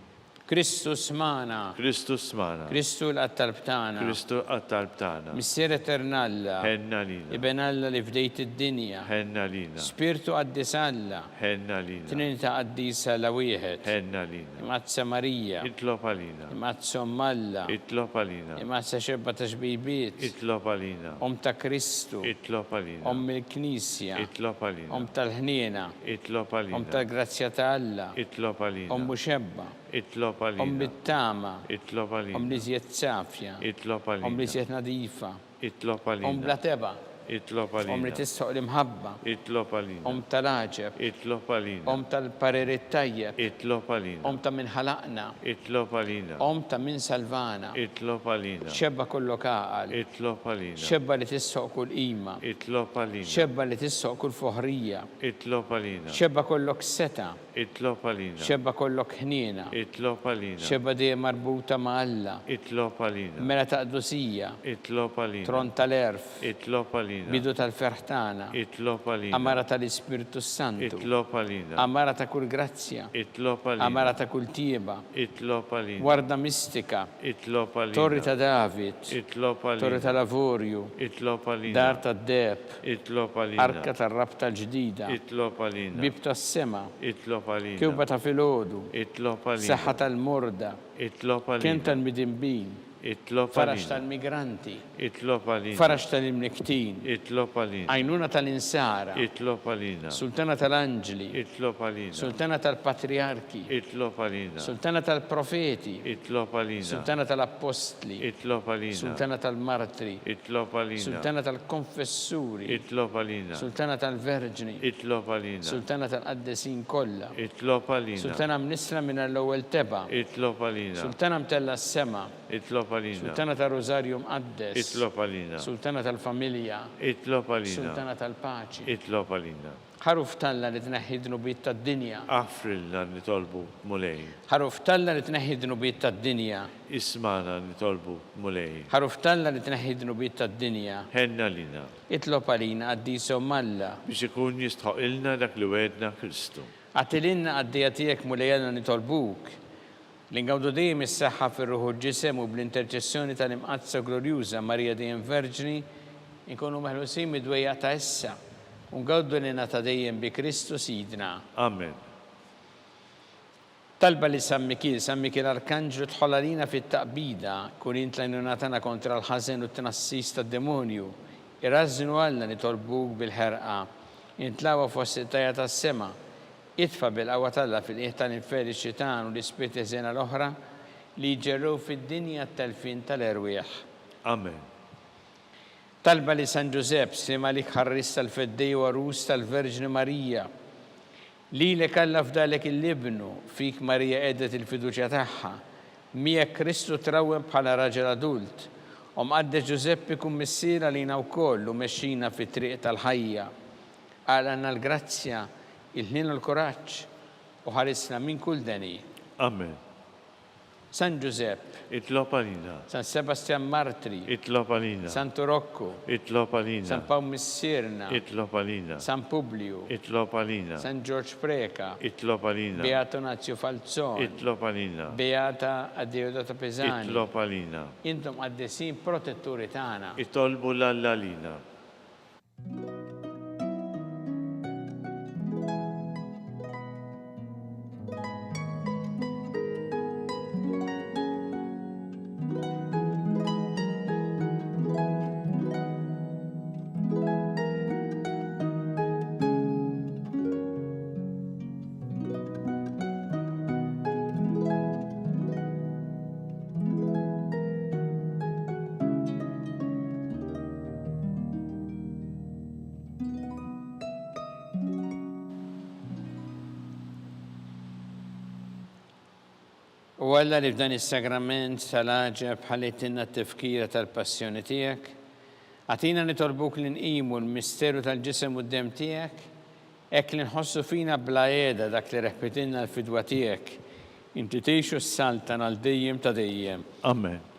Kristus mana. Kristus mana. Kristu l-attalbtana. Kristu għattalbtana. Missier eternalla. Henna lina. Ibenalla li fdejt id-dinja. Henna lina. Spiritu għaddisalla. Henna lina. Tninita għaddisa la wieħed. Henna lina. Imazza Marija. Itlob għalina. Imazza Ommalla. Itlob għalina. Imazza xebba ta' xbibiet. Itlob għalina. Ta' Kristu. Itlob għalina. Il-Knisja. Itlob għalina. Tal-ħniena. Itlob għalina. Tal-Grazzja ta' Alla. Itlob għalina. Muxebba. Itlob għalina. Bittama. Itlob għalina. Li żjed safja. Itlob għalina. Li żjed nadifa. Itlob għalina. Bla teba. Itlob għalina. Li tissoq l-imħabba. Itlob għalina. Tal-aġeb. Itlob għalina. Tal-parerit tajjeb. Itlob għalina. Ta' min ħalaqna. Itlob għalina. Ta' min salvana. Itlob għalina. Xebba kollok għaqal. Itlob għalina. Xebba li tissoq kull qima. Itlob għalina. Xebba li tissoq kull foħrija. Itlob għalina. Xebba kollok seta. Itlob għalina. Xebba kollok ħniena. Itlob għalina. Xebba dejjem marbuta ma' Alla. Itlob għalina. Mela ta' qdusija. Itlob għalina. Tron tal-erf. Itlob għalina. Bidu tal-ferħtana. Itlob għalina. Amara tal-Ispirtu Santu. Itlob għalina. Amara ta' kull grazzja. Itlob għalina. Amara ta' kull tieba. Itlob għalina. Warda mistika. Itlob għalina. Torri ta' David. Itlob għalina. Torri ta' Lavorju. Itlob għalina. Dar ta' Deb. Itlob għalina. Arka tar-rab tal-ġdida. Itlob għalina. Bib tas-sema. Itlob għalina. Kewba ta' filgħodu. Itlob għalina. Saħħa tal-morda. Itlob għalina. Kien tal-midinbin. Itlob Farax għalina. tal-migranti. Itlob għalina. Farax tal-imniktin. Itlob għalina. Għajnuna tal-insara. Itlob għalina. Sultana tal-anġli. Itlob għalina. Sultana tal-patriarki. Itlob għalina. Sultana tal-profeti. Itlob għalina. Sultana tal-apostli. Itlob għalina. Sultana tal-martri. Itlob għalina. Sultana tal-konfessuri. Itlob għalina. Sultana tal-verġni. Itlob għalina. Sultana tal-qaddesin kollha. Itlob għalina. Sultana mnisra minn l-ewwel teba. Itlob għalina. Sultana mtella s-sema. Itlob għalina. Sultana tal-Rosario mqaddes. Itlob għalina. Sultana tal-familja. Itlob għalina. Sultana tal-paċi. Itlob għalina. Ħaruf talla li tneħħi dnubiet tad-dinja. Afrilna nitolbu mulej. Ħaruf talla li tneħħi dnubiet tad-dinja. Ismana nitolbu mulej. Ħaruf talla li tneħħi dnubiet tad-dinja. Henna lina. Itlob għalina għaddisu Malla. Biex ikun jistħoq ilna dak li wedna Kristu. Għatilinna għaddija tiegħek mulejna nitolbuk. L-ingawdu dejjem is-saħħa fir-ruħu ġisem u bl-interċessjoni tal-imqazza glorjuża Marija dejjem Verġni inkunu meħlusin mid-dwejja ta' issa u ngawdu li nata dejjem bi Kristu Sidna. Amen. Talba li San Mikil Arkanġlu tħolla lina fit-taqbida kun int lajnunatana kontra l-ħażen u t-tnassis tad-demonju. Irrażnu għalna nitolbuk bil-ħerqa, intlawa fost it-tajja tas-sema, itfa bil-qawwa talla fil-qiegħ tal-inferi xitan u l-ispirti żena l-oħra li jġerru fid-dinja t-telfin tal-erwieħ. Amen. Talba li San Giuseppe sima li ħarris tal-feddej u arus tal-Verġni Marija, li kalla f'dalek il-libnu fik Marija edet il-fiduċja tagħha, miegħek Kristu trawwem bħala raġel adult, għadde Giuseppe kun missiera lina wkoll u mexxina fit-triq tal-ħajja. Għalanna l-grazzja, il-ħin u l-kuraġġ u ħarisna minn kull deni. Amen. San Giuseppe, Itlob għalina. San Sebastian Martri, Itlob għalina. San Turocco, Itlob għalina. San Paul Missierna, Itlob għalina. San Publio, Itlob għalina. San George Preka, Itlob għalina. Beato Nazio Falzon, Itlob għalina. Beata Addeodata Pesani. Itlob għalina. Intom għaddesin protetturi tagħna. Itolbu l-għalina. U għalla li f'dan is-sagrament tal-ħaġeb ħallitinna t-tifkira tal-passjoni tiegħek, għatina nitolbuk li nqimu l-misteru tal-ġisem u d-dem tiegħek, hekk li nħossu fina bla qiegħda dak li reħbitilna l-fidwa tiegħek, inti tgħixu s-salta għal dejjem ta' dejjem. Amen.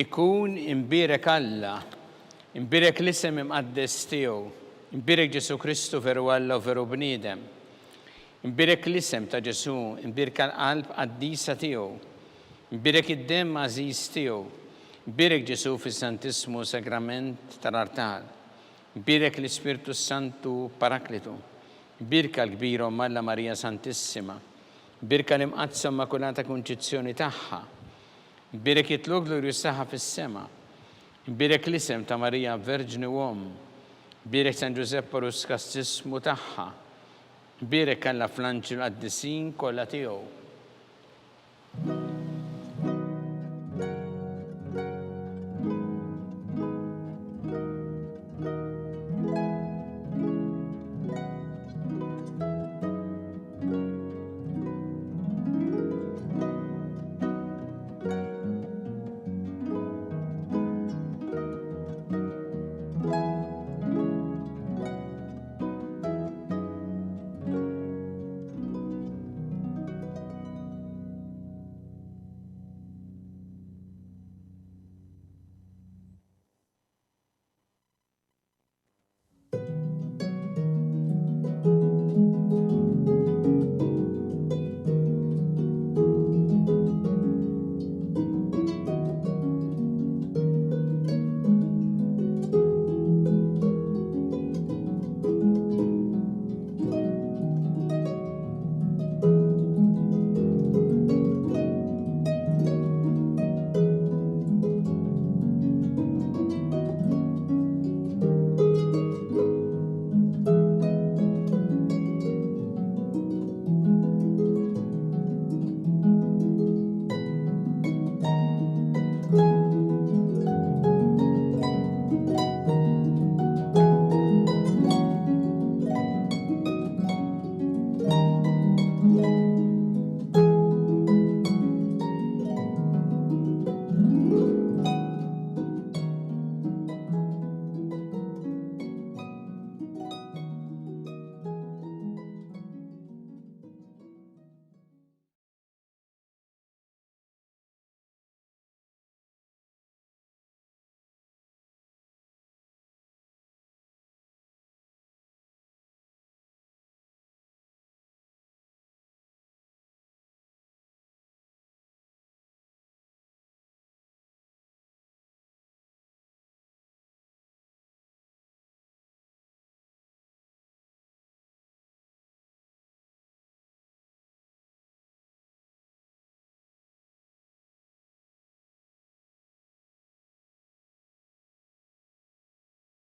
Ikun imbirek Alla, imbirek l-isem imqaddes tiegħu, imbirek Ġesu Kristu veru Alla u veru bniedem, imbirek l-isem ta' Ġesu, imbirek l-qalb qaddisa tiegħu, imbirek id-dem għażiż tiegħu, imbirek Ġesu fis-Santismu Sagrament tal-Artal, imbirek l-Ispirtu Santu Paraklitu, imbirka l-kbira Alla Marija Santissima, imbirka l-imqazza Immakulata Konċizzjoni tagħha, imbirek jitluk glorjus saħħa fis-sema, imbirek l-isem ta' Marija Verġni Uom, imbirek San Giuseppe Ruskastismu tagħha, imbirek Alla fl-anġel qaddisin kollha tiegħu.